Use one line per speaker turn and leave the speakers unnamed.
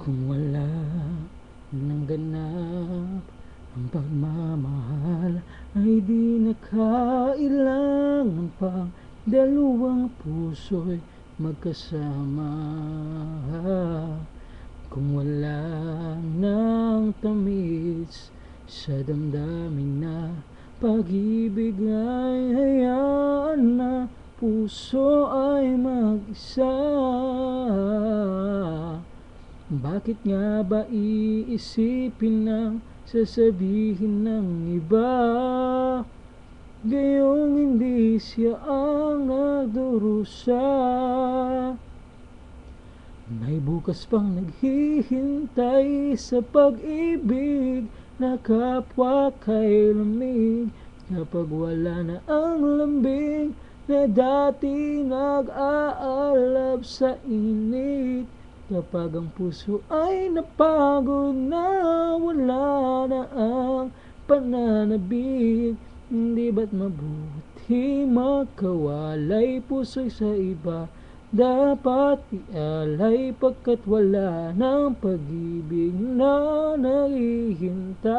Kung wala ng ganap ang pagmamahal, ay di na kailangan pang dalawang puso'y magkasama. Kung wala ng tamis sa damdamin na pag-ibig, ay hayaan na puso ay mag-isa. Bakit nga ba iisipin ang sasabihin ng iba, gayong hindi siya ang nagdurusa? May bukas pang naghihintay sa pag-ibig na kapwa kay lamig. Kapag wala na ang lambing na dati nag-aalab sa init, kapag ang puso ay napagod na, wala na ang pananabik, hindi ba't mabuti magkawalay puso'y sa iba? Dapat ialay pagkat wala ng pag-ibig na naghihintay.